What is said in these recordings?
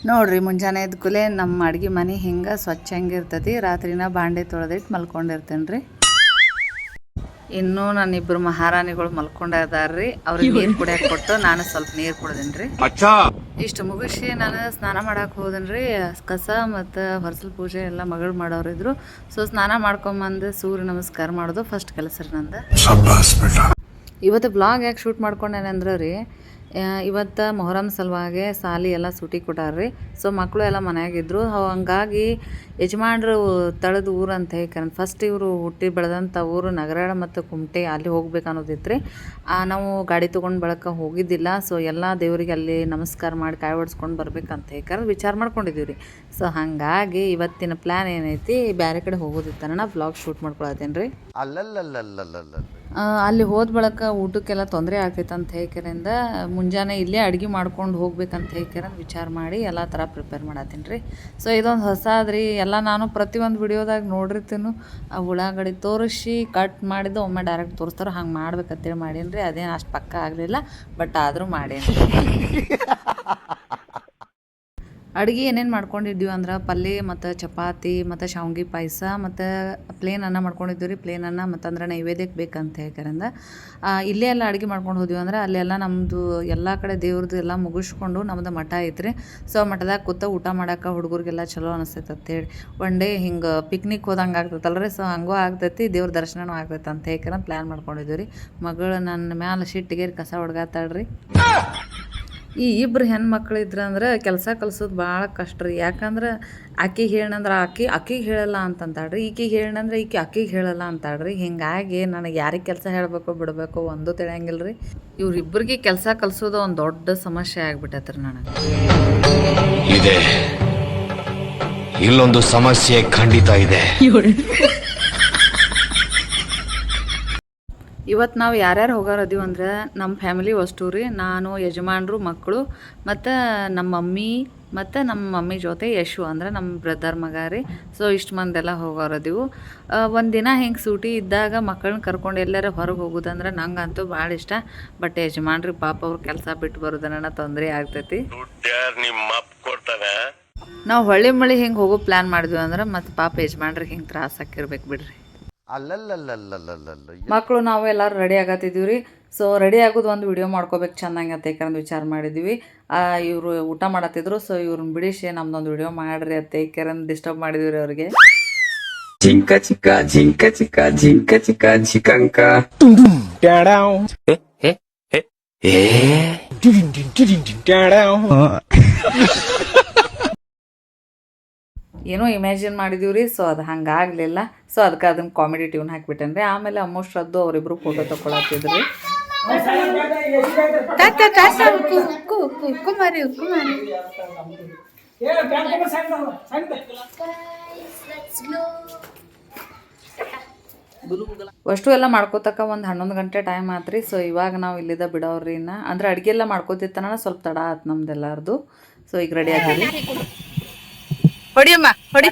ನೋಡ್ರಿ ಮುಂಜಾನೆ ಎದ್ದ ಕೂಲೆ ನಮ್ಮ ಅಡ್ಗೆ ಮನೆ ಹಿಂಗೆ ಸ್ವಚ್ಛಂಗಿರ್ತೈತಿ. ರಾತ್ರಿನ ಬಾಂಡೆ ತೊಳೆದಿಟ್ಟು ಮಲ್ಕೊಂಡಿರ್ತೇನೆ ರೀ. ಇನ್ನೂ ನನ್ನಿಬ್ಬರು ಮಹಾರಾಣಿಗಳು ಮಲ್ಕೊಂಡಿದಾರ್ರಿ. ಅವ್ರಿಗೆ ನೀರು ಕುಡಿಯಕ್ಕೆ ಕೊಟ್ಟು ನಾನು ಸ್ವಲ್ಪ ನೀರು ಕುಡ್ದೇನಿ ರೀ. ಇಷ್ಟು ಮುಗಿಸಿ ನಾನು ಸ್ನಾನ ಮಾಡಕ್ಕೆ ಹೋದನ್ರಿ. ಕಸ ಮತ್ತು ಹೊರಸಲ್ ಪೂಜೆ ಎಲ್ಲ ಮಗಳು ಮಾಡೋರಿದ್ರು. ಸೊ ಸ್ನಾನ ಮಾಡ್ಕೊಂಬಂದು ಸೂರ್ಯ ನಮಸ್ಕಾರ ಮಾಡೋದು ಫಸ್ಟ್ ಕೆಲಸ ರೀ ನಂದು. ಇವತ್ತು ಬ್ಲಾಗ್ ಯಾಕೆ ಶೂಟ್ ಮಾಡ್ಕೊಂಡೇನೆ ಅಂದ್ರೆ ರೀ, ಇವತ್ತು ಮೊಹರಂ ಸಲುವಾಗಿ ಸಾಲಿ ಎಲ್ಲ ಸೂಟಿ ಕೊಟ್ಟಾರ್ರಿ. ಸೊ ಮಕ್ಕಳು ಎಲ್ಲ ಮನೆಯಾಗಿದ್ರು. ಹಂಗಾಗಿ ಯಜಮಾನ್ರು ತಳದ ಊರು ಅಂತ ಹೇಳ್ತಾರೆ. ಫಸ್ಟ್ ಇವರು ಹುಟ್ಟಿ ಬೆಳೆದಂಥ ಊರು ನಗರಾಳ ಮತ್ತು ಕುಮಟೆ, ಅಲ್ಲಿ ಹೋಗ್ಬೇಕು ಅನ್ನೋದಿತ್ತು ರೀ. ನಾವು ಗಾಡಿ ತೊಗೊಂಡು ಬಳಕ ಹೋಗಿದ್ದಿಲ್ಲ. ಸೊ ಎಲ್ಲ ದೇವರಿಗೆ ಅಲ್ಲಿ ನಮಸ್ಕಾರ ಮಾಡಿ ಕಾಯಿ ಹೊಡ್ಸ್ಕೊಂಡು ಬರ್ಬೇಕಂತ ಹೇಳ್ತಾರೆ ವಿಚಾರ ಮಾಡ್ಕೊಂಡಿದ್ದೀವಿ ರೀ. ಸೊ ಹಾಗಾಗಿ ಇವತ್ತಿನ ಪ್ಲ್ಯಾನ್ ಏನೈತಿ, ಬೇರೆ ಕಡೆ ಹೋಗೋದಿತ್ತ ನಾ ಬ್ಲಾಗ್ ಶೂಟ್ ಮಾಡ್ಕೊಳತ್ತೇನೆ ರೀ. ಅಲ್ಲಿ ಹೋದ ಬಳಕ ಊಟಕ್ಕೆಲ್ಲ ತೊಂದರೆ ಆಗ್ತೈತೆ ಅಂತ ಹೇಳ್ಕರಿಂದ ಮುಂಜಾನೆ ಇಲ್ಲೇ ಅಡುಗೆ ಮಾಡ್ಕೊಂಡು ಹೋಗ್ಬೇಕಂತ ಹೇಳ್ಕರಂದು ವಿಚಾರ ಮಾಡಿ ಎಲ್ಲ ಥರ ಪ್ರಿಪೇರ್ ಮಾಡತ್ತೀನಿ ರೀ. ಸೊ ಇದೊಂದು ಹೊಸಾದ್ರಿ. ಎಲ್ಲ ನಾನು ಪ್ರತಿಯೊಂದು ವಿಡಿಯೋದಾಗ ನೋಡಿರ್ತೀನಿ. ಆ ಉಳ್ಳಾಗಡ್ಡಿ ತೋರಿಸಿ ಕಟ್ ಮಾಡಿದ್ದು ಒಮ್ಮೆ ಡೈರೆಕ್ಟ್ ತೋರಿಸ್ತಾರೆ. ಹಂಗೆ ಮಾಡ್ಬೇಕಂತೇಳಿ ಮಾಡೀನಿ ರೀ. ಅದೇನು ಅಷ್ಟು ಪಕ್ಕ ಆಗಲಿಲ್ಲ, ಬಟ್ ಆದರೂ ಮಾಡೇನಿ. ಅಡುಗೆ ಏನೇನು ಮಾಡ್ಕೊಂಡಿದ್ದೀವಿ ಅಂದ್ರೆ ಪಲ್ಯ ಮತ್ತು ಚಪಾತಿ ಮತ್ತು ಶಾವ್ಗೆ ಪಾಯಸ ಮತ್ತು ಪ್ಲೇನ್ ಅನ್ನ ಮಾಡ್ಕೊಂಡಿದ್ದೀವಿ ರೀ. ಪ್ಲೇನ್ ಅನ್ನ ಮತ್ತು ಅಂದ್ರೆ ನೈವೇದ್ಯಕ್ಕೆ ಬೇಕಂತ ಹೇಳ್ಕರಿಂದ ಇಲ್ಲೇ ಎಲ್ಲ ಅಡುಗೆ ಮಾಡ್ಕೊಂಡು ಹೋದ್ವಿ ಅಂದ್ರೆ ಅಲ್ಲೆಲ್ಲ ನಮ್ಮದು ಎಲ್ಲ ಕಡೆ ದೇವ್ರದ್ದು ಎಲ್ಲ ಮುಗಿಸ್ಕೊಂಡು ನಮ್ಮದು ಮಠ ಐತ್ರಿ. ಸೊ ಮಠದಾಗ ಕೂತ ಊಟ ಮಾಡೋಕೆ ಹುಡುಗರಿಗೆಲ್ಲ ಚಲೋ ಅನಿಸ್ತೈತೆ ಅಂತೇಳಿ ಒನ್ ಡೇ ಹಿಂಗೆ ಪಿಕ್ನಿಕ್ ಹೋದಂಗೆ ಆಗ್ತೈತಲ್ರಿ. ಸೊ ಹಂಗೂ ಆಗ್ತೈತಿ, ದೇವ್ರ ದರ್ಶನವೂ ಆಗ್ತೈತೆ ಅಂತ ಹೇಳ್ಕರ ಪ್ಲ್ಯಾನ್ ಮಾಡ್ಕೊಂಡಿದ್ದೀವಿ ರೀ. ಮಗಳು ನನ್ನ ಮ್ಯಾಲೆ ಸಿಟ್ಟಿಗೇರಿ ಕಸ ಹೊಡ್ಗಾತಾಳ್ರಿ. ಈ ಇಬ್ಬರು ಹೆಣ್ಮಕ್ಳು ಇದ್ರಂದ್ರೆ ಕೆಲಸ ಕಲ್ಸೋದು ಭಾಳ ಕಷ್ಟ ರೀ. ಯಾಕಂದ್ರೆ ಆಕಿಗೆ ಹೇಳಂದ್ರೆ ಆಕಿಗೆ ಹೇಳಲ್ಲ ಅಂತಂತಾಳ್ರಿ, ಈಕಿಗೆ ಹೇಳಂದ್ರೆ ಆಕಿಗೆ ಹೇಳಲ್ಲ ಅಂತಾಳ್ರಿ. ಹಿಂಗಾಗಿ ನನಗೆ ಯಾರಿಗೆ ಕೆಲಸ ಹೇಳಬೇಕು ಬಿಡಬೇಕು ಒಂದು ತಿಳಿಯಂಗಿಲ್ಲ ರೀ. ಇವ್ರಿಬ್ಬರಿಗೆ ಕೆಲಸ ಕಲ್ಸೋದು ಒಂದು ದೊಡ್ಡ ಸಮಸ್ಯೆ ಆಗ್ಬಿಟ್ಟೈತೆ ರೀ ನನಗೆ. ಇದೆ ಇಲ್ಲೊಂದು ಸಮಸ್ಯೆ ಖಂಡಿತ ಇದೆ. ಇವತ್ತು ನಾವು ಯಾರ್ಯಾರು ಹೋಗೋರದೀವಿ ಅಂದ್ರೆ ನಮ್ಮ ಫ್ಯಾಮಿಲಿ ಅಷ್ಟು ರೀ. ನಾನು, ಯಜಮಾನ್ರು, ಮಕ್ಕಳು ಮತ್ತು ನಮ್ಮ ಮಮ್ಮಿ ಮತ್ತು ನಮ್ಮ ಮಮ್ಮಿ ಜೊತೆ ಯಶು ಅಂದ್ರೆ ನಮ್ಮ ಬ್ರದರ್ ಮಗ ರೀ. ಸೊ ಇಷ್ಟು ಮಂದೆಲ್ಲ ಹೋಗೋರದೀವು. ಒಂದು ದಿನ ಹಿಂಗೆ ಸೂಟಿ ಇದ್ದಾಗ ಮಕ್ಕಳನ್ನ ಕರ್ಕೊಂಡು ಎಲ್ಲಾರ ಹೊರಗೆ ಹೋಗೋದಂದ್ರೆ ನಂಗಂತೂ ಭಾಳ ಇಷ್ಟ. ಬಟ್ ಯಜಮಾನ್ರಿ ಪಾಪ ಅವ್ರ ಕೆಲಸ ಬಿಟ್ಟು ಬರೋದನ್ನ ತೊಂದರೆ ಆಗ್ತೈತಿ. ನಾವು ಹೊಳ್ಳಿ ಮಳಿ ಹಿಂಗೆ ಹೋಗೋ ಪ್ಲ್ಯಾನ್ ಮಾಡಿದ್ವಿ ಅಂದ್ರೆ ಮತ್ತು ಪಾಪ ಯಜಮಾನ್ರಿಗೆ ಹಿಂಗೆ ತ್ರಾಸ ಹಾಕಿರ್ಬೇಕು ಬಿಡ್ರಿ. ಮಕ್ಕಳು ನಾವು ಎಲ್ಲರೂ ರೆಡಿ ಆಗತ್ತಿದ್ದೀವಿ ರೀ. ಸೊ ರೆಡಿ ಆಗೋದು ಒಂದು ವಿಡಿಯೋ ಮಾಡ್ಕೋಬೇಕು ಚೆನ್ನಾಗಿ ಅಂತ ಯಾಕಂದ್ರೆ ವಿಚಾರ ಮಾಡಿದ್ದೀವಿ. ಇವರು ಊಟ ಮಾಡತ್ತಿದ್ರು. ಸೊ ಇವ್ರನ್ನ ಬಿಡಿಸಿ ನಮ್ದೊಂದು ವಿಡಿಯೋ ಮಾಡ್ರಿ ಅಂತ ಯಾಕಂದ್ರೆ ಡಿಸ್ಟರ್ಬ್ ಮಾಡಿದ್ವಿ ರೀ ಅವ್ರಿಗೆ. ಜಿಂಕ ಚಿಕ್ಕ ಜಿಂಕ ಚಿಕ್ಕ ಜಿಂಕ ಚಿಕ್ಕ ಜಿಕಂಕ ಏನೋ ಇಮ್ಯಾಜಿನ್ ಮಾಡಿದೀವಿ ರೀ. ಸೊ ಅದು ಹಂಗಾಗಲಿಲ್ಲ. ಸೊ ಅದಕ್ಕೆ ಅದನ್ನು ಕಾಮಿಡಿ ಟ್ಯೂನ್ ಹಾಕಿಬಿಟ್ಟೇನೆ ರೀ. ಆಮೇಲೆ ಆಲ್ಮೋಸ್ಟ್ ರದ್ದು ಅವರಿಬ್ಬರು ಫೋಟೋ ತೊಗೊಳತ್ತಿದ್ರು ರೀ. ಅಷ್ಟು ಎಲ್ಲ ಮಾಡ್ಕೋತಕ್ಕ ಒಂದು 11 ಗಂಟೆ ಟೈಮ್ ಆತ್ರಿ. ಸೊ ಇವಾಗ ನಾವು ಇಲ್ಲಿದ್ದ ಬಿಡೋವ್ರಿ. ಅಂದ್ರೆ ಅಡುಗೆ ಎಲ್ಲ ಮಾಡ್ಕೋತಿತ್ತಾನ ಸ್ವಲ್ಪ ತಡ ಆಯ್ತು ನಮ್ದೆಲ್ಲರದು. ಸೊ ಈಗ ರೆಡಿ ಆಗಿರಿ. ಹೊಡಿಯಮ್ಮ ಹೊಡಿ.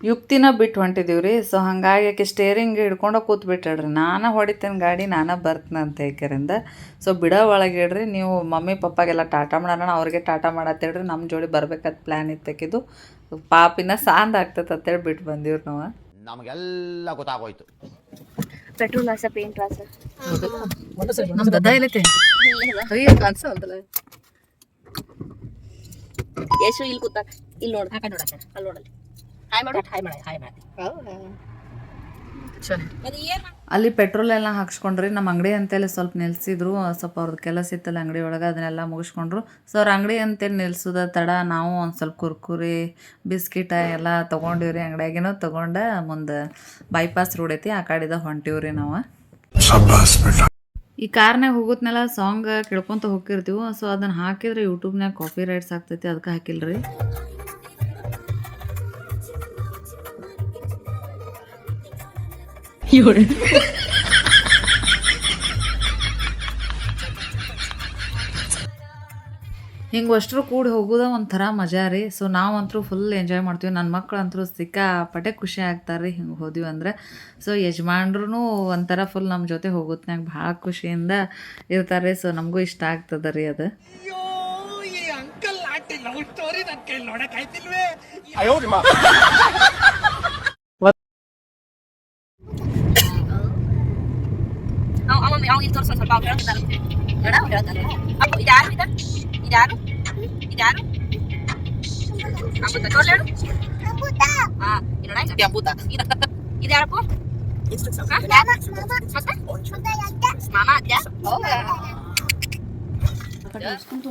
ಯುಕ್ತಿನ ಬಿಟ್ಟು ಹೊಂಟಿದೀವ್ರಿ. ಸೊ ಹಂಗಾಗಿ ಆಕೆ ಸ್ಟೇರಿಂಗ್ ಹಿಡ್ಕೊಂಡು ಕೂತ್ಬಿಟ್ಟಾಡ್ರಿ. ನಾನು ಹೊಡಿತೇನೆ ಗಾಡಿ, ನಾನು ಬರ್ತೇನೆ ಅಂತ ಹೇಳ್ಕರಿಂದ. ಸೊ ಬಿಡೋ ಒಳಗೆ ಹೇಳ್ರಿ ನೀವು ಮಮ್ಮಿ ಪಪ್ಪಾಗೆಲ್ಲ ಟಾಟಾ ಮಾಡೋಣ, ಅವ್ರಿಗೆ ಟಾಟಾ ಮಾಡತ್ತೇಳ್ರಿ. ನಮ್ಮ ಜೋಡಿ ಬರ್ಬೇಕಂತ ಪ್ಲ್ಯಾನ್ ಇತ್ತಕ್ಕಿದ್ದು. ಪಾಪಿನ ಸಾಂದ್ ಆಗ್ತೈತೆ ಅಂತೇಳಿ ಬಿಟ್ಟು ಬಂದೀವ್ರಿ ನಾವು. ನಮಗೆಲ್ಲ ಗೊತ್ತಾಗೋಯ್ತು. ಪೆಟ್ರೋಲ್ ಆಸ ಪೇಂಟ್ ಆಸ ನಮ್ಮ ಗದ್ದ ಎಲ್ಲೈತೆ ಅಯ್ಯೋ ಕಾಣಿಸಲ್ಲ. ಯಶು ಇಲ್ಲಿ ಕೂತಾಕ. ಇಲ್ಲಿ ನೋಡ, ಆ ಕಡೆ ನೋಡಕ, ಅಲ್ಲಿ ನೋಡಲ್ಲಿ ಹಾಯ್ ಮಾಡು, ಹಾಯ್ ಮಾಡಿ, ಹಾಯ್ ಮಾಡಿ. ಅಲ್ಲಿ ಪೆಟ್ರೋಲ್ ಎಲ್ಲ ಹಾಕ್ಸ್ಕೊಂಡ್ರಿ. ನಮ್ಮ ಅಂಗಡಿ ಅಂತೇಳಿ ಸ್ವಲ್ಪ ನಿಲ್ಸಿದ್ರು. ಸ್ವಲ್ಪ ಅವ್ರದ್ದು ಕೆಲಸ ಇತ್ತಲ್ಲ ಅಂಗಡಿ ಒಳಗೆ, ಅದನ್ನೆಲ್ಲ ಮುಗಿಸ್ಕೊಂಡ್ರು. ಸೊ ಅವ್ರ ಅಂಗಡಿ ಅಂತೇಳಿ ನಿಲ್ಸೋದ ತಡ ನಾವು ಒಂದು ಸ್ವಲ್ಪ ಕುರ್ಕುರಿ ಬಿಸ್ಕಿಟ ಎಲ್ಲ ತೊಗೊಂಡಿವ್ರಿ. ಅಂಗಡಿಯಾಗೇನೋ ತೊಗೊಂಡ ಮುಂದೆ ಬೈಪಾಸ್ ರೋಡ್ ಐತಿ, ಆ ಕಡೆದ ಹೊಂಟಿವ್ರಿ ನಾವು. ಈ ಕಾರ್ನಾಗ ಹೋಗೋತ್ನೆಲ್ಲ ಸಾಂಗ್ ಕೇಳ್ಕೊತ ಹೋಗಿರ್ತೀವಿ. ಸೊ ಅದನ್ನು ಹಾಕಿದ್ರೆ ಯೂಟ್ಯೂಬ್ನಾಗ ಕಾಪಿ ರೈಟ್ಸ್ ಆಗ್ತೈತಿ, ಅದಕ್ಕೆ ಹಾಕಿಲ್ರಿ. ಹಿಂಗೆ ಅಷ್ಟರು ಕೂಡಿ ಹೋಗೋದ ಒಂಥರ ಮಜಾ ರೀ. ಸೊ ನಾವಂತರೂ ಫುಲ್ ಎಂಜಾಯ್ ಮಾಡ್ತೀವಿ. ನನ್ನ ಮಕ್ಕಳಂತರೂ ಸಿಕ್ಕಾಪಟ್ಟೆ ಖುಷಿ ಆಗ್ತಾರೆ ರೀ ಹಿಂಗೆ ಹೋದ್ವಿ ಅಂದ್ರೆ. ಸೊ ಯಜಮಾನ್ರೂ ಒಂಥರ ಫುಲ್ ನಮ್ಮ ಜೊತೆ ಹೋಗೋತ್ನಾಗ ಭಾಳ ಖುಷಿಯಿಂದ ಇರ್ತಾರೆ. ಸೊ ನಮಗೂ ಇಷ್ಟ ಆಗ್ತದೆ ರೀ ಅದು. ಅವ್ನು ಇಲ್ಲಿ ತೋರಿಸೋ ಸ್ವಲ್ಪ ಅವ್ನು ಹೇಳ್ತಾನೆ ಹೇಳ್ತಾನೆ ಇದ್ಯಾರು ಇದ್ಯಾರು ಇದ್ಯಾರು ಅಮೃತ ತೋರ್ಲೇಳು ಹಾ ಇರೋಣ ಅಮೃತ ಇದ್ಯಾರಪ್ಪ ಮಾಮ ಅದ್ಯ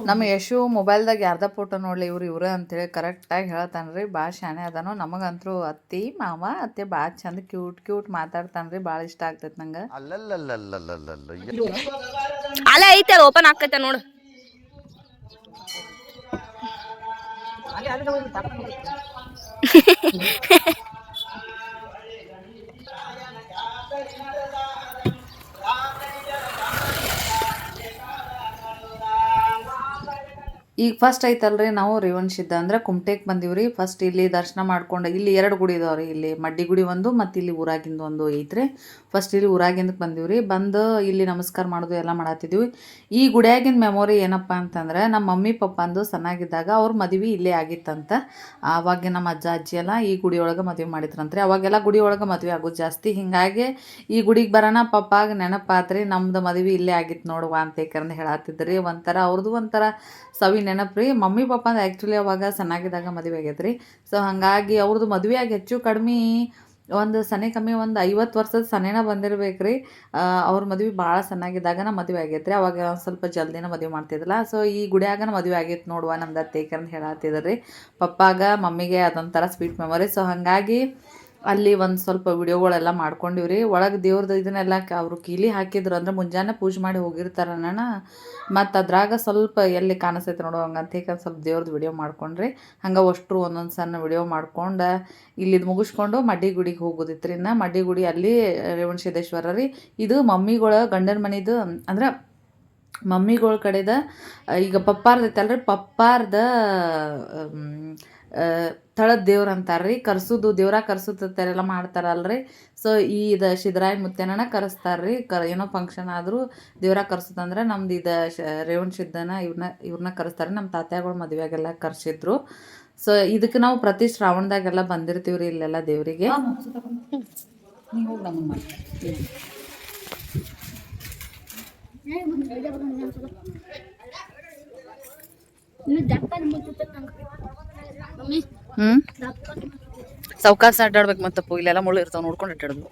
ನಮ್ಮ ಯಶು ಮೊಬೈಲ್ದಾಗ ಯಾರ್ದ ಫೋಟೋ ನೋಡ್ಲಿ ಇವ್ರು ಅಂತೇಳಿ ಕರೆಕ್ಟಾಗಿ ಹೇಳ್ತಾನೆ ರೀ. ಭಾಳ ಶಾಣೆ ಅದಾನು. ನಮಗಂತರೂ ಅತ್ತಿ ಮಾವ ಅತ್ತೆ ಭಾಳ ಚಂದ ಕ್ಯೂಟ್ ಮಾತಾಡ್ತಾನೆ ರೀ. ಭಾಳ ಇಷ್ಟ ಆಗ್ತೈತೆ ನಂಗೆ. ಅಲ್ಲ ಐತೆ ಅದು ಓಪನ್ ಆಕೈತೆ ನೋಡು. ಈಗ ಫಸ್ಟ್ ಐತಲ್ರಿ ನಾವು ರೇವಣಸಿದ್ಧ ಅಂದ್ರೆ ಕುಮಟೆಗೆ ಬಂದೀವ್ರಿ. ಫಸ್ಟ್ ಇಲ್ಲಿ ದರ್ಶನ ಮಾಡ್ಕೊಂಡು ಇಲ್ಲಿ 2 ಗುಡಿ ಇದಾವ್ರಿ. ಇಲ್ಲಿ ಮಡ್ಡಿ ಗುಡಿ ಒಂದು ಮತ್ತು ಇಲ್ಲಿ ಊರಾಗಿಂದ ಒಂದು ಐತ್ರಿ. ಫಸ್ಟ್ ಇಲ್ಲಿ ಊರಾಗಿಂದಕ್ಕೆ ಬಂದೀವ್ರಿ. ಬಂದು ಇಲ್ಲಿ ನಮಸ್ಕಾರ ಮಾಡೋದು ಎಲ್ಲ ಮಾಡತ್ತಿದ್ವಿ. ಈ ಗುಡಿಯಾಗಿನ ಮೆಮೊರಿ ಏನಪ್ಪ ಅಂತಂದ್ರೆ ನಮ್ಮ ಮಮ್ಮಿ ಪಪ್ಪಂದು ಸಣ್ಣಾಗಿದ್ದಾಗ ಅವ್ರ ಮದುವೆ ಇಲ್ಲೇ ಆಗಿತ್ತಂತ. ಆವಾಗ ನಮ್ಮ ಅಜ್ಜ ಅಜ್ಜಿ ಎಲ್ಲ ಈ ಗುಡಿ ಒಳಗೆ ಮದುವೆ ಮಾಡಿದ್ರಂತ್ರಿ. ಅವಾಗೆಲ್ಲ ಗುಡಿ ಒಳಗೆ ಮದುವೆ ಆಗೋದು ಜಾಸ್ತಿ. ಹಿಂಗಾಗಿ ಈ ಗುಡಿಗೆ ಬರೋಣ ಪಪ್ಪಾಗ ನೆನಪಾತ್ರಿ ನಮ್ದು ಮದುವೆ ಇಲ್ಲೇ ಆಗಿತ್ತು ನೋಡುವ ಅಂತ ಏಕಂದ್ರೆ ಹೇಳತ್ತಿದ್ರಿ. ಒಂಥರ ಅವ್ರದ್ದು ಒಂಥರ ಸವಿ ನೆನಪು ರೀ. ಮಮ್ಮಿ ಪಪ್ಪಂದು ಆ್ಯಕ್ಚುಲಿ ಅವಾಗ ಸಣ್ಣಾಗಿದ್ದಾಗ ಮದುವೆ ಆಗೈತ್ರಿ. ಸೊ ಹಾಗಾಗಿ ಅವ್ರದ್ದು ಮದುವೆ ಆಗಿ ಹೆಚ್ಚು ಕಡಿಮೆ ಒಂದು ಕಮ್ಮಿ ಒಂದು 50 ವರ್ಷದ ಸನೇನ ಬಂದಿರ್ಬೇಕ್ರಿ. ಅವ್ರ ಮದುವೆ ಭಾಳ ಸಣ್ಣಾಗಿದ್ದಾಗನ ಮದುವೆ ಆಗೈತ್ರಿ. ಅವಾಗ ಸ್ವಲ್ಪ ಜಲ್ದಿನ ಮದುವೆ ಮಾಡ್ತಿದ್ದಿಲ್ಲ. ಸೊ ಈ ಗುಡಿಯಾಗನ ಮದುವೆ ಆಗೈತೆ ನೋಡುವ ನಮ್ದು ತೇಕಂದು ಹೇಳತ್ತಿದ್ರಿ ಪಪ್ಪಾಗ ಮಮ್ಮಿಗೆ. ಅದೊಂಥರ ಸ್ವೀಟ್ ಮೆಮೊರಿ. ಸೊ ಹಾಗಾಗಿ ಅಲ್ಲಿ ಒಂದು ಸ್ವಲ್ಪ ವಿಡಿಯೋಗಳೆಲ್ಲ ಮಾಡ್ಕೊಂಡಿವ್ರಿ. ಒಳಗೆ ದೇವ್ರದ್ದು ಇದನ್ನೆಲ್ಲ ಅವರು ಕೀಲಿ ಹಾಕಿದ್ರು ಅಂದ್ರೆ ಮುಂಜಾನೆ ಪೂಜೆ ಮಾಡಿ ಹೋಗಿರ್ತಾರೆ ಅಣ್ಣ. ಮತ್ತು ಅದ್ರಾಗ ಸ್ವಲ್ಪ ಎಲ್ಲಿ ಕಾಣಿಸ್ತೈತೆ ನೋಡೋ ಹಂಗಂತ ಹೇಗೆ ಸ್ವಲ್ಪ ದೇವ್ರದ್ದು ವಿಡಿಯೋ ಮಾಡ್ಕೊಂಡ್ರಿ. ಹಂಗೆ ಅಷ್ಟರು ಒಂದೊಂದು ಸಣ್ಣ ವಿಡಿಯೋ ಮಾಡ್ಕೊಂಡು ಇಲ್ಲಿದು ಮುಗಿಸ್ಕೊಂಡು ಮಡ್ಡಿ ಗುಡಿಗೆ ಹೋಗೋದಿತ್ತು ರೀ. ಮಡ್ಡಿ ಗುಡಿ ಅಲ್ಲಿ ರೇವಣಸಿದ್ದೇಶ್ವರ ರೀ. ಇದು ಮಮ್ಮಿಗಳ ಗಂಡನ ಮನೆದು ಅಂದ್ರೆ ಮಮ್ಮಿಗಳ ಕಡೆದ ಈಗ ಪಪ್ಪಾರ್ದ ಐತಲ್ರಿ ಪಪ್ಪಾರ್ದ ತಳದ ದೇವ್ರು ಅಂತಾರ್ರಿ. ಕರ್ಸೋದು ದೇವ್ರಾಗ ಕರ್ಸುತ್ತೆಲ್ಲ ಮಾಡ್ತಾರಲ್ರಿ. ಸೊ ಇದು ಶಿದ್ರಾಯ ಮುತ್ಯನ ಕರೆಸ್ತಾರ್ರಿ. ಏನೋ ಫಂಕ್ಷನ್ ಆದರೂ ದೇವ್ರಾಗ ಕರ್ಸೋದಂದ್ರೆ ನಮ್ದು ಇದು ರೇವಣಸಿದ್ದನ ಇವ್ರನ್ನ ಕರೆಸ್ತಾರೆ. ನಮ್ಮ ತಾತ್ಯಾಗಳ ಮದುವೆಯಾಗೆಲ್ಲ ಕರ್ಸಿದ್ರು. ಸೊ ಇದಕ್ಕೆ ನಾವು ಪ್ರತಿ ಶ್ರಾವಣದಾಗೆಲ್ಲ ಬಂದಿರ್ತೀವಿ ರೀ ಇಲ್ಲೆಲ್ಲ ದೇವರಿಗೆ. ಸಾವ್ಕಾಸ ಅಡ್ಡಾಡ್ಬೇಕು ಮತ್ತಪ್ಪ. ಇಲ್ಲೆಲ್ಲ ಮುಳ್ಳು ಇರ್ತಾವ ನೋಡ್ಕೊಂಡು ಅಡ್ಡಾಡ್ಬೇಕು.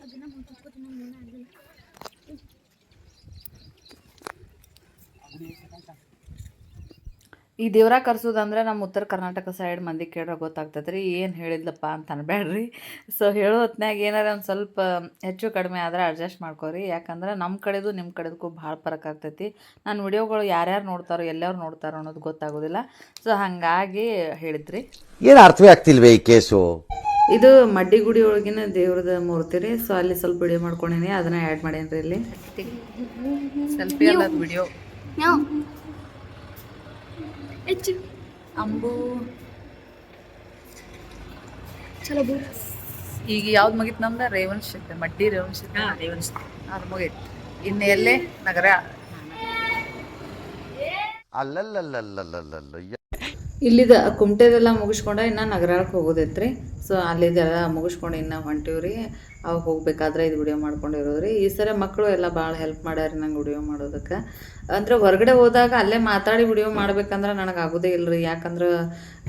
ಈ ದೇವ್ರಾಗ ಕರ್ಸೋದಂದ್ರೆ ನಮ್ಮ ಉತ್ತರ ಕರ್ನಾಟಕ ಸೈಡ್ ಮಂದಿ ಕೇಳ್ರೆ ಗೊತ್ತಾಗ್ತದೆ ರೀ. ಏನು ಹೇಳಿದ್ಲಪ್ಪ ಅಂತ ಅನ್ಬೇಡ್ರಿ. ಸೊ ಹೇಳೋ ಹೊತ್ನಾಗ ಏನಾರ ಒಂದು ಸ್ವಲ್ಪ ಹೆಚ್ಚು ಕಡಿಮೆ ಆದರೆ ಅಡ್ಜಸ್ಟ್ ಮಾಡ್ಕೋರಿ. ಯಾಕಂದ್ರೆ ನಮ್ಮ ಕಡೆದು ನಿಮ್ಮ ಕಡೆದಕ್ಕೂ ಭಾಳ ಫರಕ್ ಆಗ್ತೈತಿ. ನನ್ನ ವಿಡಿಯೋಗಳು ಯಾರ್ಯಾರು ನೋಡ್ತಾರೋ ಎಲ್ಲರೂ ನೋಡ್ತಾರೋ ಅನ್ನೋದು ಗೊತ್ತಾಗೋದಿಲ್ಲ. ಸೊ ಹಾಗಾಗಿ ಹೇಳಿದ್ರಿ. ಏನು ಅರ್ಥವೇ ಆಗ್ತಿಲ್ವೇ ಈ ಕೇಸು? ಇದು ಮಡ್ಡಿ ಗುಡಿ ಒಳಗಿನ ದೇವ್ರದ ಮೂರ್ತಿ ರೀ. ಸೊ ಅಲ್ಲಿ ಸ್ವಲ್ಪ ವಿಡಿಯೋ ಮಾಡ್ಕೊಂಡೀನಿ, ಅದನ್ನ ಆ್ಯಡ್ ಮಾಡೇನ್ರಿ ಇಲ್ಲಿ. ಸೆಲ್ಫಿ ಅಲ್ಲ ವಿಡಿಯೋ. ಅಂಬು ಈಗ ಯಾವ್ದು ಮುಗಿತು ನಮ್ದು? ರೇವಣಸಿದ್ಧ ಮಡ್ಡಿ ರೇವಣಸಿದ್ಧ ಅದು ಮುಗೀತು. ಇನ್ನು ಎಲ್ಲೇ ನಗರ ಇಲ್ಲಿದ ಕುಮಟೆದೆಲ್ಲ ಮುಗಿಸ್ಕೊಂಡ ಇನ್ನು ನಗರಕ್ಕೆ ಹೋಗೋದೈತ್ರಿ. ಸೊ ಅಲ್ಲಿದೆಲ್ಲ ಮುಗಿಸ್ಕೊಂಡು ಇನ್ನು ಹೊಂಟಿವ್ರಿ. ಅವಾಗ ಹೋಗ್ಬೇಕಾದ್ರೆ ಇದು ವಿಡಿಯೋ ಮಾಡ್ಕೊಂಡಿರೋದ್ರಿ. ಈ ಸರಿ ಮಕ್ಕಳು ಎಲ್ಲ ಭಾಳ ಹೆಲ್ಪ್ ಮಾಡ್ಯಾರ ನಂಗೆ ವಿಡಿಯೋ ಮಾಡೋದಕ್ಕೆ. ಅಂದ್ರೆ ಹೊರಗಡೆ ಹೋದಾಗ ಅಲ್ಲೇ ಮಾತಾಡಿ ವಿಡಿಯೋ ಮಾಡ್ಬೇಕಂದ್ರೆ ನನಗೆ ಆಗೋದೇ ಇಲ್ಲರಿ. ಯಾಕಂದ್ರೆ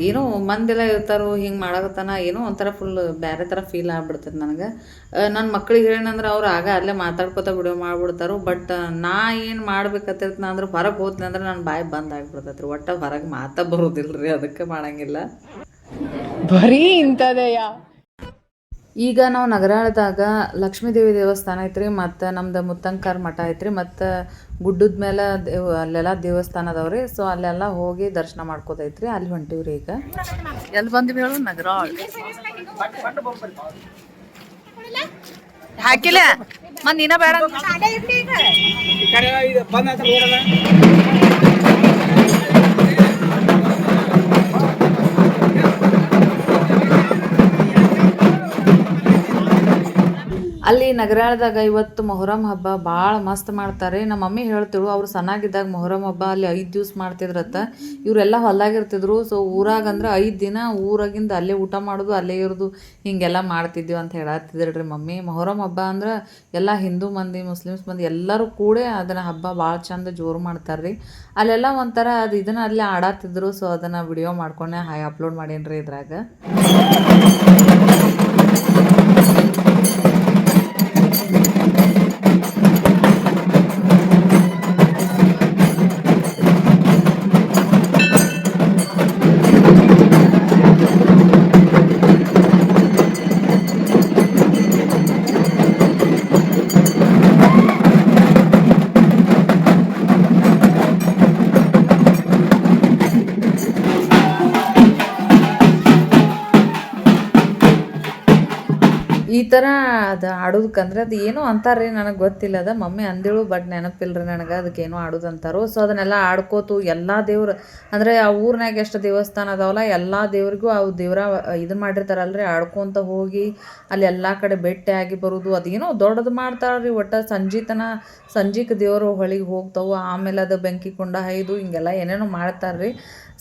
ಏನೋ ಮಂದೆಲ್ಲ ಇರ್ತಾರೋ ಹಿಂಗೆ ಮಾಡಕತ್ತಾನ ಏನೋ ಒಂಥರ ಫುಲ್ ಬೇರೆ ಥರ ಫೀಲ್ ಆಗ್ಬಿಡ್ತದೆ ನನಗೆ. ನನ್ನ ಮಕ್ಳಿಗೆ ಹೇಳಂದ್ರೆ ಅವ್ರು ಆಗ ಅಲ್ಲೇ ಮಾತಾಡ್ಕೊತ ವಿಡಿಯೋ ಮಾಡಿಬಿಡ್ತಾರೋ. ಬಟ್ ನಾ ಏನು ಮಾಡ್ಬೇಕತ್ತಿರ್ತ ಅಂದ್ರೆ ಹೊರಗೆ ಹೋದ್ನಿ ಅಂದ್ರೆ ನನ್ನ ಬಾಯಿ ಬಂದ್ ಆಗಿಬಿಡ್ತೈತೆ ರೀ. ಒಟ್ಟು ಹೊರಗೆ ಮಾತಾ ಬರೋದಿಲ್ಲ ರೀ, ಅದಕ್ಕೆ ಮಾಡಂಗಿಲ್ಲ. ಬರೀ ಇಂಥದೆಯ. ಈಗ ನಾವು ನಗರಾಳದಾಗ ಲಕ್ಷ್ಮೀ ದೇವಿ ದೇವಸ್ಥಾನ ಐತ್ರಿ. ಮತ್ತು ನಮ್ದು ಮುತ್ತಂಕಾರ್ ಮಠ ಐತ್ರಿ. ಮತ್ತು ಗುಡ್ಡದ ಮೇಲೆ ಅಲ್ಲೆಲ್ಲ ದೇವಸ್ಥಾನ ಅದಾವ್ರಿ. ಸೊ ಅಲ್ಲೆಲ್ಲ ಹೋಗಿ ದರ್ಶನ ಮಾಡ್ಕೋದೈತ್ರಿ. ಅಲ್ಲಿ ಹೊಂಟಿವ್ರಿ. ಈಗ ಎಲ್ಲಿ ಬಂದಿವಿ ಹೇಳು? ನಗರಾಳ್ ಹಾಕಿಲ್ಲ ಮತ್ತು ನೀನ ಬೇಡ ಅಲ್ಲಿ ನಗರಾಳದಾಗ ಇವತ್ತು ಮೊಹರಂ ಹಬ್ಬ ಭಾಳ ಮಸ್ತ್ ಮಾಡ್ತಾರೆ. ನಮ್ಮ ಮಮ್ಮಿ ಹೇಳ್ತಿಳು ಅವ್ರು ಸಣ್ಣಾಗಿದ್ದಾಗ ಮೊಹರಂ ಹಬ್ಬ ಅಲ್ಲಿ 5 ದಿವ್ಸ ಮಾಡ್ತಿದ್ರತ್ತ. ಇವರೆಲ್ಲ ಹೊಲ್ದಾಗಿರ್ತಿದ್ರು. ಸೊ ಊರಾಗ ಅಂದ್ರೆ 5 ದಿನ ಊರಾಗಿಂದ ಅಲ್ಲೇ ಊಟ ಮಾಡೋದು ಅಲ್ಲೇ ಇರೋದು ಹಿಂಗೆಲ್ಲ ಮಾಡ್ತಿದ್ವಿ ಅಂತ ಹೇಳತ್ತಿದ್ರಿ ಮಮ್ಮಿ. ಮೊಹರಂ ಹಬ್ಬ ಅಂದ್ರೆ ಎಲ್ಲ ಹಿಂದೂ ಮಂದಿ ಮುಸ್ಲಿಮ್ಸ್ ಮಂದಿ ಎಲ್ಲರೂ ಕೂಡ ಅದನ್ನು ಹಬ್ಬ ಭಾಳ ಚಂದ ಜೋರು ಮಾಡ್ತಾರೆ ರೀ. ಅಲ್ಲೆಲ್ಲ ಒಂಥರ ಅದು ಇದನ್ನು ಅಲ್ಲಿ ಆಡತ್ತಿದ್ರು. ಸೊ ಅದನ್ನು ವಿಡಿಯೋ ಮಾಡ್ಕೊಂಡೆ ಅಪ್ಲೋಡ್ ಮಾಡೀನಿ ಇದ್ರಾಗ. ಈ ಥರ ಅದು ಆಡೋದಕ್ಕಂದ್ರೆ ಅದು ಏನೋ ಅಂತಾರೆ ನನಗೆ ಗೊತ್ತಿಲ್ಲ. ಅದ ಮಮ್ಮಿ ಅಂದೇಳು ಬಟ್ ನೆನಪಿಲ್ರಿ ನನಗೆ ಅದಕ್ಕೇನೋ ಆಡೋದು ಅಂತಾರೋ. ಸೊ ಅದನ್ನೆಲ್ಲ ಆಡ್ಕೋತು ಎಲ್ಲ ದೇವ್ರು ಅಂದರೆ ಆ ಊರ್ನಾಗ ಎಷ್ಟು ದೇವಸ್ಥಾನ ಅದಾವಲ್ಲ ಎಲ್ಲ ದೇವ್ರಿಗೂ ಅವು ದೇವ್ರ ಇದನ್ನು ಮಾಡಿರ್ತಾರಲ್ರಿ ಆಡ್ಕೊತ ಹೋಗಿ ಅಲ್ಲಿ ಎಲ್ಲ ಕಡೆ ಭೇಟಿಯಾಗಿ ಬರೋದು ಅದೇನೋ ದೊಡ್ಡದು ಮಾಡ್ತಾರ್ರಿ. ಒಟ್ಟು ಸಂಜೆಗೆ ದೇವರು ಹೊಳಿಗೆ ಹೋಗ್ತಾವೆ. ಆಮೇಲೆ ಅದು ಬೆಂಕಿ ಕುಂಡ ಹೈದು ಹಿಂಗೆಲ್ಲ ಏನೇನೋ ಮಾಡ್ತಾರ್ರಿ.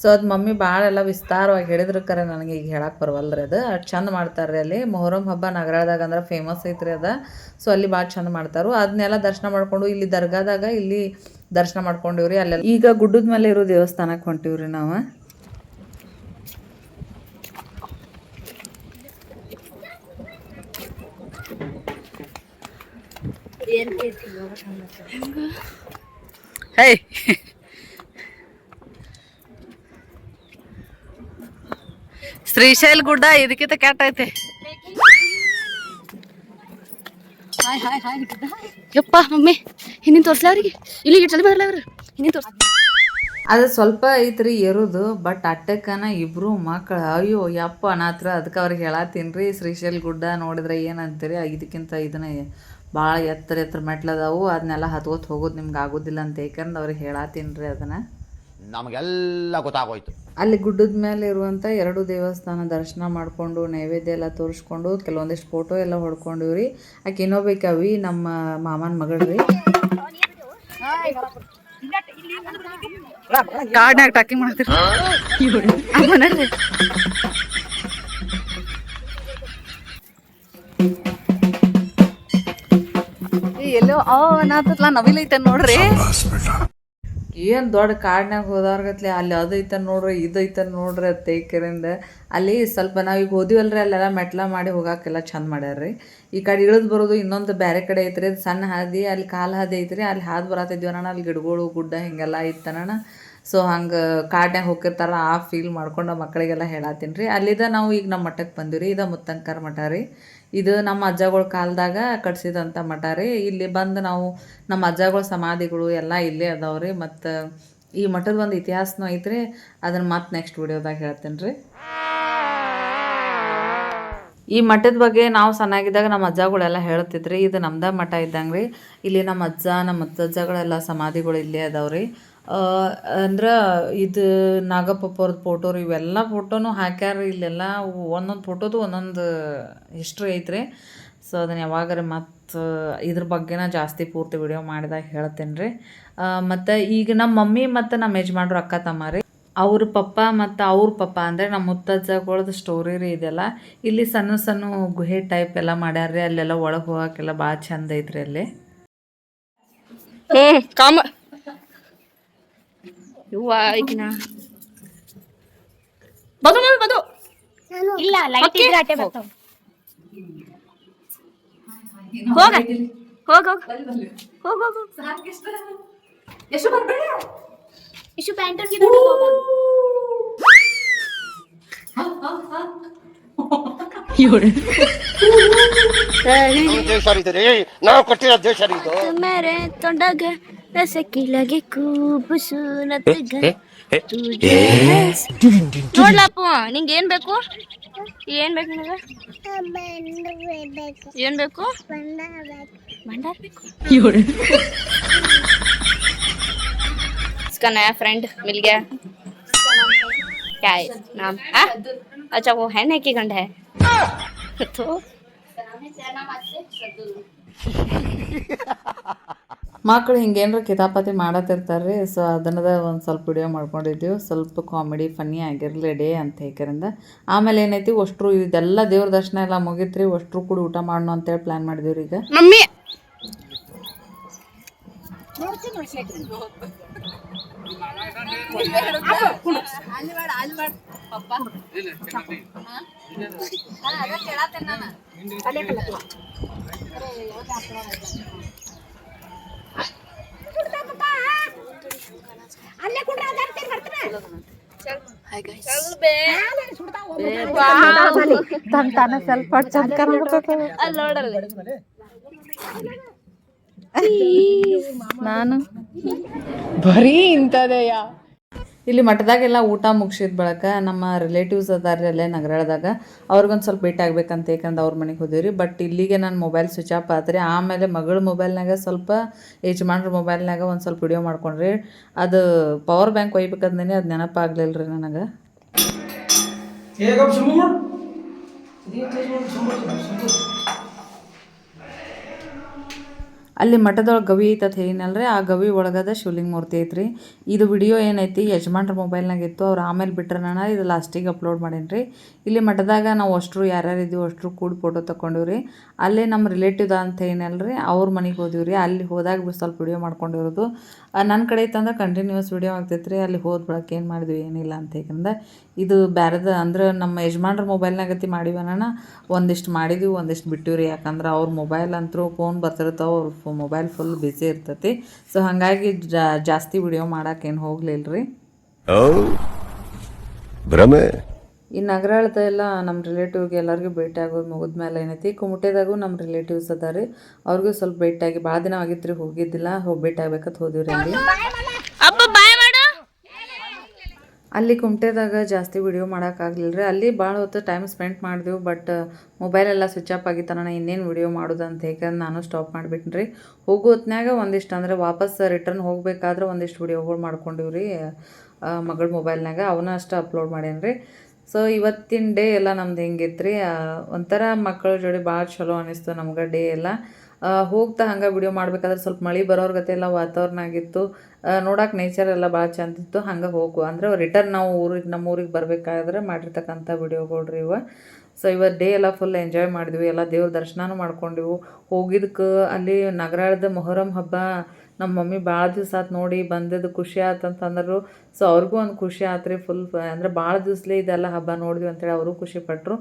ಸೊ ಅದು ಮಮ್ಮಿ ಭಾಳ ಎಲ್ಲ ವಿಸ್ತಾರವಾಗಿ ಹೇಳಿದ್ರು ಕರೆ ನನಗೆ ಈಗ ಹೇಳಕ್ಕೆ ಬರವಲ್ರಿ. ಅದು ಅಷ್ಟು ಚಂದ ಮಾಡ್ತಾರೆ ಅಲ್ಲಿ ಮೊಹರಂ ಹಬ್ಬ ನಗರದಾಗ ಅಂದ್ರೆ ಫೇಮಸ್ ಐತ್ರಿ ಅದು. ಸೊ ಅಲ್ಲಿ ಭಾಳ ಚಂದ ಮಾಡ್ತಾರೋ. ಅದನ್ನೆಲ್ಲ ದರ್ಶನ ಮಾಡಿಕೊಂಡು ಇಲ್ಲಿ ದರ್ಗಾದಾಗ ಇಲ್ಲಿ ದರ್ಶನ ಮಾಡ್ಕೊಂಡಿವ್ರಿ. ಅಲ್ಲೆಲ್ಲ ಈಗ ಗುಡ್ಡದ ಮೇಲೆ ಇರೋ ದೇವಸ್ಥಾನಕ್ಕೆ ಹೊಂಟಿವ್ರಿ ನಾವು. ಹೇ ಶ್ರೀಶೈಲ ಗುಡ್ಡ ಇದಕ್ಕಿಂತ ಕೆಟ್ಟ ಐತೆ. ಯಪ್ಪ ಮಮ್ಮಿ ಹಿಂದಿನ ತೋರ್ಸ್ಲ ಅವ್ರಿಗೆ ಇಲ್ಲಿಗೆ ಜಲ್ದಿ ಬರಲ್ಲ ಅವ್ರು ಹಿಂದಿನ ತೋರ್ಸ್. ಅದು ಸ್ವಲ್ಪ ಐತ್ರಿ ಏರೋದು. ಬಟ್ ಅಟ್ಟಕ್ಕನ ಇಬ್ರು ಮಕ್ಕಳು ಅಯ್ಯೋ ಯಪ್ಪ ಅನಾತ್ರ. ಅದಕ್ಕೆ ಅವ್ರಿಗೆ ಹೇಳತ್ತೀನಿ ರೀ ಶ್ರೀಶೈಲ ಗುಡ್ಡ ನೋಡಿದ್ರೆ ಏನಂತೀರಿ ಇದಕ್ಕಿಂತ ಇದನ್ನ ಭಾಳ ಎತ್ತರ ಮೆಟ್ಲದಾವು ಅದನ್ನೆಲ್ಲ ಹತ್ಕೋತ ಹೋಗೋದು ನಿಮ್ಗೆ ಆಗೋದಿಲ್ಲ ಅಂತ ಯಾಕಂದ್ರೆ ಅವ್ರಿಗೆ ಹೇಳತ್ತೀನಿ ರೀ ಅದನ್ನು. ನಮಗೆಲ್ಲ ಗೊತ್ತಾಗೋಯ್ತು. ಅಲ್ಲಿ ಗುಡ್ಡದ ಮೇಲೆ ಇರುವಂಥ 2 ದೇವಸ್ಥಾನ ದರ್ಶನ ಮಾಡಿಕೊಂಡು ನೈವೇದ್ಯ ಎಲ್ಲ ತೋರಿಸ್ಕೊಂಡು ಕೆಲವೊಂದಿಷ್ಟು ಫೋಟೋ ಎಲ್ಲ ಹೊಡ್ಕೊಂಡಿವ್ರಿ. ಆಕೆ ಇನ್ನೊಬೇಕವಿ ನಮ್ಮ ಮಾಮನ ಮಗಳ್ರಿ. ಕಾರ್ಡ್ನಾಗ ಟಾಕಿಂಗ್ ಮಾಡ್ತೀರಿ ಎಲ್ಲೋ ನಾತತ್ಲಾ ನವಿಲೈತೆ ನೋಡ್ರಿ. ಏನು ದೊಡ್ಡ ಕಾಡ್ನಾಗ ಹೋದವ್ರಗತ್ಲೆ ಅಲ್ಲಿ ಅದೈತೆ ನೋಡ್ರಿ ಇದೈತೆ ನೋಡ್ರಿ ಅದು ತೇಕರಿಂದ. ಅಲ್ಲಿ ಸ್ವಲ್ಪ ನಾವೀಗ ಹೋದಿವಲ್ರಿ ಅಲ್ಲೆಲ್ಲ ಮೆಟ್ಲ ಮಾಡಿ ಹೋಗಾಕೆಲ್ಲ ಚಂದ ಮಾಡ್ಯಾರ್ರಿ. ಈ ಕಡೆ ಇಳಿದು ಬರೋದು ಇನ್ನೊಂದು ಬೇರೆ ಕಡೆ ಐತ್ರಿ. ಅದು ಸಣ್ಣ ಹಾದಿ ಅಲ್ಲಿ ಕಾಲು ಹಾದಿ ಐತ್ರಿ. ಅಲ್ಲಿ ಹಾದು ಬರತ್ತಿದ್ವಿ ಅಣ್ಣ ಅಲ್ಲಿ ಗಿಡಗಳು ಗುಡ್ಡ ಹಿಂಗೆಲ್ಲ ಐತಣ್ಣ. ಸೊ ಹಂಗೆ ಕಾಡ್ನಾಗ ಹೋಗಿರ್ತಾರ ಆ ಫೀಲ್ ಮಾಡ್ಕೊಂಡು ಮಕ್ಕಳಿಗೆಲ್ಲ ಹೇಳತ್ತೀನಿ ರೀ. ಅಲ್ಲಿದ ನಾವು ಈಗ ನಮ್ಮ ಮಠಕ್ಕೆ ಬಂದಿವಿ. ಇದು ಮುತ್ತಂಕರ್ ಮಠ ರೀ. ಇದು ನಮ್ಮ ಅಜ್ಜಗಳ ಕಾಲದಾಗ ಕಟ್ಸಿದಂಥ ಮಠ ರೀ. ಇಲ್ಲಿ ಬಂದು ನಾವು ನಮ್ಮ ಅಜ್ಜಗಳ ಸಮಾಧಿಗಳು ಎಲ್ಲ ಇಲ್ಲೇ ಅದಾವ್ರಿ. ಮತ್ತು ಈ ಮಠದ ಒಂದು ಇತಿಹಾಸನೂ ಐತ್ರಿ. ಅದನ್ನು ಮತ್ತೆ ನೆಕ್ಸ್ಟ್ ವಿಡಿಯೋದಾಗ ಹೇಳ್ತೀನಿ ರೀ. ಈ ಮಠದ ಬಗ್ಗೆ ನಾವು ಸಣ್ಣಾಗಿದ್ದಾಗ ನಮ್ಮ ಅಜ್ಜಗಳೆಲ್ಲ ಹೇಳ್ತಿದ್ರಿ. ಇದು ನಮ್ದ ಮಠ ಇದ್ದಂಗೆ ರೀ. ಇಲ್ಲಿ ನಮ್ಮ ಅಜ್ಜ ನಮ್ಮ ಮುತ್ತಜ್ಜಗಳೆಲ್ಲ ಸಮಾಧಿಗಳು ಇಲ್ಲೇ ಅದಾವ್ರಿ. ಅಂದ್ರೆ ಇದು ನಾಗಪ್ಪವ್ರದ್ದು ಫೋಟೋ ರೀ. ಇವೆಲ್ಲ ಫೋಟೋನು ಹಾಕ್ಯಾರ ಇಲ್ಲೆಲ್ಲ. ಒಂದೊಂದು ಫೋಟೋದು ಒಂದೊಂದು ಹಿಸ್ಟ್ರಿ ಐತ್ರಿ. ಸೊ ಅದನ್ನು ಯಾವಾಗಾರ ಮತ್ತು ಇದ್ರ ಬಗ್ಗೆನ ಜಾಸ್ತಿ ಪೂರ್ತಿ ವಿಡಿಯೋ ಮಾಡಿದಾಗ ಹೇಳ್ತೇನೆ ರೀ. ಮತ್ತು ಈಗ ನಮ್ಮ ಮಮ್ಮಿ ಮತ್ತು ನಮ್ಮ ಯಜಮಾನ್ರು ಅಕ್ಕ ತಮ್ಮ ರೀ. ಅವ್ರ ಪಪ್ಪ ಮತ್ತು ಅವ್ರ ಪಪ್ಪ ಅಂದರೆ ನಮ್ಮ ಮುತ್ತಜ್ಜಗಳದ್ದು ಸ್ಟೋರಿ ರೀ ಇದೆಲ್ಲ. ಇಲ್ಲಿ ಸಣ್ಣ ಸಣ್ಣ ಗುಹೆ ಟೈಪ್ ಎಲ್ಲ ಮಾಡ್ಯಾರ್ರಿ. ಅಲ್ಲೆಲ್ಲ ಒಳಗೆ ಹೋಗೋಕ್ಕೆಲ್ಲ ಭಾಳ ಚಂದ ಐತ್ರಿ ಅಲ್ಲಿ. ಕಾಮ ಇವ್ವ ಈಗಿನ ಬದು ಬದು ಇಲ್ಲ ಲೈಟ್ ಇದ್ರೆ ಅಟ್ಟೆ ಬರ್ತಾವ. ಹೋಗ ಹೋಗ ಹೋಗ ಹೋಗ ಎಷ್ಟು ಬರ್ಬೇಡ ಇಷ್ಟು ಪ್ಯಾಂಟರ್ ಗೆ ನಾವು ಕೊಟ್ಟಿರೋ ದೇಶ ಇದು. ಮೇರೆ ತೊಂಡಗ ರಸಕ್ಕಿಲಗೆ ಕೂಬುಸೂರತ್ ನೋಡ್ಲಪ್ಪ ನಿಂಗೆ ಏನ್ ಬೇಕು ಏನ್ ಬೇಕು ನಿನಗೆ ಏನ್ ಬೇಕು भंडार ಬೇಕು इसका नया फ्रेंड मिल गया क्या है नाम अच्छा वो है ना कि गंड है तो ಮಕ್ಕಳು ಹಿಂಗೇನ್ರ ಕಿತಾಪತಿ ಮಾಡತ್ತಿರ್ತಾರೆ ಸೊ ಅದನ್ನದ ಒಂದು ಸ್ವಲ್ಪ ವಿಡಿಯೋ ಮಾಡ್ಕೊಂಡಿದ್ದೀವಿ, ಸ್ವಲ್ಪ ಕಾಮಿಡಿ ಫನ್ನಿ ಆಗಿರಲಿ ಡೇ ಅಂತ ಹೇಳರಿಂದ. ಆಮೇಲೆ ಏನೈತಿ ಅಷ್ಟ್ರು ಇದೆಲ್ಲ ದೇವ್ರ ದರ್ಶನ ಎಲ್ಲ ಮುಗಿತ್ರಿ, ಅಷ್ಟ್ರು ಕೂಡ ಊಟ ಮಾಡೋಣ ಅಂತೇಳಿ ಪ್ಲ್ಯಾನ್ ಮಾಡಿದೀವ್ರಿ. ಈಗ ಮಮ್ಮಿ ನಾನು ಬರೀ ಇಂಥದೆಯಾ. ಇಲ್ಲಿ ಮಠದಾಗೆಲ್ಲ ಊಟ ಮುಗಿಸಿದ ಬಳಕ ನಮ್ಮ ರಿಲೇಟಿವ್ಸ್ ಅದಾರ್ರಿ ಅಲ್ಲೇ ನಗರದಾಗ, ಅವ್ರಿಗೊಂದು ಸ್ವಲ್ಪ ಭೇಟಿ ಆಗ್ಬೇಕಂತ ಯಾಕಂದ್ರೆ ಅವ್ರ ಮನೆಗೆ ಹೋದಿವ್ರಿ. ಬಟ್ ಇಲ್ಲಿಗೆ ನನ್ನ ಮೊಬೈಲ್ ಸ್ವಿಚ್ ಆಫ್ ಆತ್ರಿ. ಆಮೇಲೆ ಮಗಳ ಮೊಬೈಲ್ನಾಗ ಸ್ವಲ್ಪ ಯಜಮಾನ್ರ ಮೊಬೈಲ್ನಾಗ ಒಂದು ಸ್ವಲ್ಪ ವಿಡಿಯೋ ಮಾಡ್ಕೊಂಡ್ರಿ. ಅದು ಪವರ್ ಬ್ಯಾಂಕ್ ಒಯ್ಬೇಕಂದ್ರೆ ಅದು ನೆನಪಾಗ್ಲಿಲ್ಲ ರೀ ನನಗೆ. ಅಲ್ಲಿ ಮಠದೊಳಗೆ ಗವಿ ಐತತ್ ಏನಲ್ರಿ, ಆ ಗವಿ ಒಳಗದ ಶಿವಲಿಂಗ ಮೂರ್ತಿ ಐತ್ರಿ. ಇದು ವಿಡಿಯೋ ಏನೈತಿ ಯಜಮಾನ್ರ ಮೊಬೈಲ್ನಾಗ ಇತ್ತು, ಅವ್ರು ಆಮೇಲೆ ಬಿಟ್ರೆ ನಾನು ಇದು ಲಾಸ್ಟಿಗೆ ಅಪ್ಲೋಡ್ ಮಾಡೀನಿ. ಇಲ್ಲಿ ಮಠದಾಗ ನಾವು ಅಷ್ಟರು ಯಾರ್ಯಾರು ಇದ್ದೀವಿ ಅಷ್ಟರು ಕೂಡ ಫೋಟೋ ತೊಗೊಂಡಿವ್ರಿ. ಅಲ್ಲೇ ನಮ್ಮ ರಿಲೇಟಿವ್ ಅಂತ ಏನಲ್ರಿ ಅವ್ರ ಮನೆಗೆ ಹೋದಿವ್ರಿ. ಅಲ್ಲಿ ಹೋದಾಗ ಸ್ವಲ್ಪ ವಿಡಿಯೋ ಮಾಡ್ಕೊಂಡಿರೋದು. ನನ್ನ ಕಡೆ ಇತ್ತಂದ್ರೆ ಕಂಟಿನ್ಯೂಸ್ ವಿಡಿಯೋ ಆಗ್ತೈತ್ರಿ. ಅಲ್ಲಿ ಹೋದ ಬಳಕ ಏನು ಮಾಡಿದ್ವಿ ಏನಿಲ್ಲ ಅಂತ ಯಾಕಂದ್ರೆ ಇದು ಬ್ಯಾರದ ಅಂದ್ರೆ ನಮ್ಮ ಯಜಮಾನ್ರ ಮೊಬೈಲ್ನಾಗತಿ ಮಾಡಿವನ ಒಂದಿಷ್ಟು ಮಾಡಿದ್ವಿ, ಒಂದಿಷ್ಟು ಬಿಟ್ಟಿವ್ರಿ. ಯಾಕಂದ್ರೆ ಅವ್ರ ಮೊಬೈಲ್ ಅಂತೂ ಫೋನ್ ಬರ್ತಿರ್ತಾವೆ, ಅವ್ರ ಮೊಬೈಲ್ ಫುಲ್ ಬ್ಯುಸಿ ಇರ್ತೈತಿ. ಸೊ ಹಾಗಾಗಿ ಜಾಸ್ತಿ ವಿಡಿಯೋ ಮಾಡೋಕ್ಕೇನು ಹೋಗ್ಲಿಲ್ಲ ರೀ. ಈ ನಗರದೆಲ್ಲ ನಮ್ಮ ರಿಲೇಟಿವ್ಗೆ ಎಲ್ಲರಿಗೂ ಭೇಟಿ ಆಗೋದು ಮುಗಿದ್ಮೇಲೆ ಏನೈತಿ ಕುಮಟೆದಾಗೂ ನಮ್ಮ ರಿಲೇಟಿವ್ಸ್ ಅದಾರಿ, ಅವ್ರಿಗೂ ಸ್ವಲ್ಪ ಭೇಟಿಯಾಗಿ ಭಾಳ ದಿನ ಆಗಿತ್ತು ರೀ, ಹೋಗಿದ್ದಿಲ್ಲ. ಭೇಟಿ ಆಗ್ಬೇಕಂತ ಹೋದಿವ್ರಿ. ಅಲ್ಲಿ ಕುಮಟೆದಾಗ ಜಾಸ್ತಿ ವಿಡಿಯೋ ಮಾಡೋಕ್ಕಾಗಲಿಲ್ಲ ರೀ. ಅಲ್ಲಿ ಭಾಳ ಹೊತ್ತು ಟೈಮ್ ಸ್ಪೆಂಡ್ ಮಾಡಿದೆವು. ಬಟ್ ಮೊಬೈಲೆಲ್ಲ ಸ್ವಿಚ್ ಆಫ್ ಆಗಿತ್ತು. ನಾನು ಇನ್ನೇನು ವಿಡಿಯೋ ಮಾಡೋದು ಅಂತ ಹೇಳಿ ನಾನು ಸ್ಟಾಪ್ ಮಾಡಿಬಿಟ್ನಿ ರೀ. ಹೋಗೋ ಹೊತ್ನ್ಯಾಗ ಒಂದಿಷ್ಟು ಅಂದರೆ ವಾಪಸ್ ರಿಟರ್ನ್ ಹೋಗಬೇಕಾದ್ರೆ ಒಂದಿಷ್ಟು ವಿಡಿಯೋಗಳು ಮಾಡ್ಕೊಂಡಿವ್ರಿ ಮಗಳ ಮೊಬೈಲ್ನಾಗ, ಅವನ್ನ ಅಷ್ಟು ಅಪ್ಲೋಡ್ ಮಾಡೇನಿ ರೀ. ಸೊ ಇವತ್ತಿನ ಡೇ ಎಲ್ಲ ನಮ್ದು ಹೆಂಗಿತ್ತು ರೀ, ಒಂಥರ ಮಕ್ಕಳ ಜೋಡಿ ಭಾಳ ಚಲೋ ಅನ್ನಿಸ್ತು ನಮ್ಗೆ ಡೇ ಎಲ್ಲ. ಹೋಗ್ತಾ ಹಂಗೆ ವಿಡಿಯೋ ಮಾಡ್ಬೇಕಾದ್ರೆ ಸ್ವಲ್ಪ ಮಳೆ ಬರೋರ್ ಗತೆ ಎಲ್ಲ ವಾತಾವರಣ ಆಗಿತ್ತು. ನೋಡೋಕೆ ನೇಚರ್ ಎಲ್ಲ ಭಾಳ ಚಂದ ಇತ್ತು. ಹಂಗೆ ಹೋಗು ಅಂದರೆ ರಿಟರ್ನ್ ನಾವು ನಮ್ಮ ಊರಿಗೆ ಬರಬೇಕಾದ್ರೆ ಮಾಡಿರ್ತಕ್ಕಂಥ ವಿಡಿಯೋಗಳು ರೀ ಇವ. ಸೊ ಇವತ್ತು ಡೇ ಎಲ್ಲ ಫುಲ್ ಎಂಜಾಯ್ ಮಾಡಿದ್ವಿ, ಎಲ್ಲ ದೇವ್ರ ದರ್ಶನನೂ ಮಾಡ್ಕೊಂಡಿವು. ಹೋಗಿದ್ದಕ್ಕೆ ಅಲ್ಲಿ ನಗರದ ಮೊಹರಂ ಹಬ್ಬ ನಮ್ಮ ಮಮ್ಮಿ ಭಾಳ ದಿವಸ ಆತು ನೋಡಿ ಬಂದಿದ್ದು, ಖುಷಿ ಆತಂತಂದರು. ಸೊ ಅವ್ರಿಗೂ ಒಂದು ಖುಷಿ ಆತು ರೀ. ಫುಲ್ ಅಂದರೆ ಭಾಳ ದಿವ್ಸಲೇ ಇದೆಲ್ಲ ಹಬ್ಬ ನೋಡಿದ್ವಿ ಅಂತೇಳಿ ಅವರು ಖುಷಿಪಟ್ಟರು.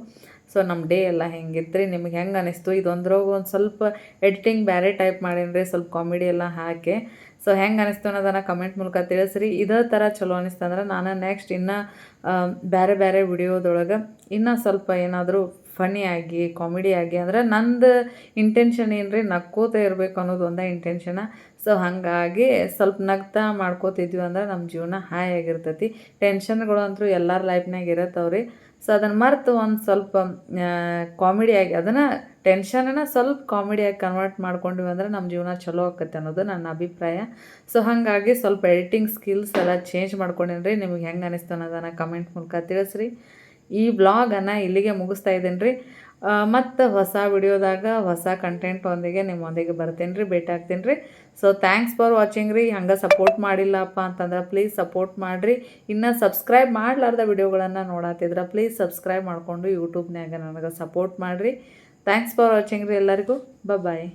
ಸೊ ನಮ್ಮ ಡೇ ಎಲ್ಲ ಹೆಂಗಿತ್ತು ರೀ, ನಿಮ್ಗೆ ಹೆಂಗೆ ಅನ್ನಿಸ್ತು? ಇದೊಂದ್ರಾಗ ಒಂದು ಸ್ವಲ್ಪ ಎಡಿಟಿಂಗ್ ಬೇರೆ ಟೈಪ್ ಮಾಡೀನಿ ರೀ, ಸ್ವಲ್ಪ ಕಾಮಿಡಿ ಎಲ್ಲ ಹಾಕಿ. ಸೊ ಹೆಂಗೆ ಅನ್ನಿಸ್ತು ಅನ್ನೋದನ್ನು ಕಮೆಂಟ್ ಮೂಲಕ ತಿಳಿಸ್ರಿ. ಇದೇ ಥರ ಚಲೋ ಅನ್ನಿಸ್ತಂದ್ರೆ ನಾನು ನೆಕ್ಸ್ಟ್ ಇನ್ನೂ ಬೇರೆ ಬೇರೆ ವಿಡಿಯೋದೊಳಗೆ ಇನ್ನೂ ಸ್ವಲ್ಪ ಏನಾದರೂ ಫನ್ನಿಯಾಗಿ ಕಾಮಿಡಿಯಾಗಿ, ಅಂದರೆ ನಂದು ಇಂಟೆನ್ಷನ್ ಏನು ರೀ, ನಕ್ಕೋತ ಇರಬೇಕು ಅನ್ನೋದು ಒಂದೇ ಇಂಟೆನ್ಷನ. ಸೊ ಹಾಗಾಗಿ ಸ್ವಲ್ಪ ನಗ್ತಾ ಮಾಡ್ಕೋತಿದ್ವಿ ಅಂದ್ರೆ ನಮ್ಮ ಜೀವನ ಹಾಯಾಗಿರ್ತೈತಿ. ಟೆನ್ಷನ್ಗಳು ಅಂತೂ ಎಲ್ಲರ ಲೈಫ್ನಾಗ ಇರತ್ತವ್ರಿ. ಸೊ ಅದನ್ನು ಮರೆತು ಒಂದು ಸ್ವಲ್ಪ ಕಾಮಿಡಿಯಾಗಿ, ಅದನ್ನು ಟೆನ್ಷನನ್ನು ಸ್ವಲ್ಪ ಕಾಮಿಡಿಯಾಗಿ ಕನ್ವರ್ಟ್ ಮಾಡ್ಕೊಂಡ್ವಿ ಅಂದ್ರೆ ನಮ್ಮ ಜೀವನ ಚಲೋ ಆಕತ್ತೆ ಅನ್ನೋದು ನನ್ನ ಅಭಿಪ್ರಾಯ. ಸೊ ಹಾಗಾಗಿ ಸ್ವಲ್ಪ ಎಡಿಟಿಂಗ್ ಸ್ಕಿಲ್ಸ್ ಎಲ್ಲ ಚೇಂಜ್ ಮಾಡ್ಕೊಂಡೇನಿ ರೀ. ನಿಮಗೆ ಹೆಂಗೆ ಅನ್ನಿಸ್ತು ಅನ್ನೋದನ್ನು ಕಮೆಂಟ್ ಮೂಲಕ ತಿಳಿಸ್ರಿ. ಈ ವ್ಲಾಗನ್ನು ಇಲ್ಲಿಗೆ ಮುಗಿಸ್ತಾ ಇದ್ದೀನಿ ರೀ. ಮತ್ತು ಹೊಸ ವಿಡಿಯೋದಾಗ ಹೊಸ ಕಂಟೆಂಟೊಂದಿಗೆ ನಿಮ್ಮೊಂದಿಗೆ ಬರ್ತೇನೆ ರೀ, ಭೇಟಿ ಆಗ್ತೀನಿ ರೀ. ಸೊ ಥ್ಯಾಂಕ್ಸ್ ಫಾರ್ ವಾಚಿಂಗ್ ರೀ. ಹಂಗೆ ಸಪೋರ್ಟ್ ಮಾಡಿಲ್ಲಪ್ಪ ಅಂತಂದ್ರೆ ಪ್ಲೀಸ್ ಸಪೋರ್ಟ್ ಮಾಡಿರಿ. ಇನ್ನು ಸಬ್ಸ್ಕ್ರೈಬ್ ಮಾಡಲಾರ್ದ ವಿಡಿಯೋಗಳನ್ನು ನೋಡತ್ತಿದ್ರೆ ಪ್ಲೀಸ್ ಸಬ್ಸ್ಕ್ರೈಬ್ ಮಾಡಿಕೊಂಡು ಯೂಟ್ಯೂಬ್ನಾಗ ನನಗೆ ಸಪೋರ್ಟ್ ಮಾಡಿರಿ. ಥ್ಯಾಂಕ್ಸ್ ಫಾರ್ ವಾಚಿಂಗ್ ರೀ ಎಲ್ಲರಿಗೂ. ಬಾಯ್.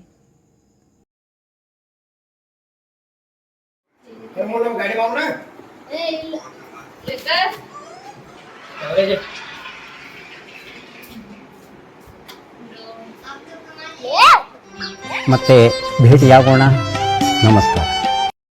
ಮತ್ತೆ ಭೇಟಿಯಾಗೋಣ. ನಮಸ್ಕಾರ.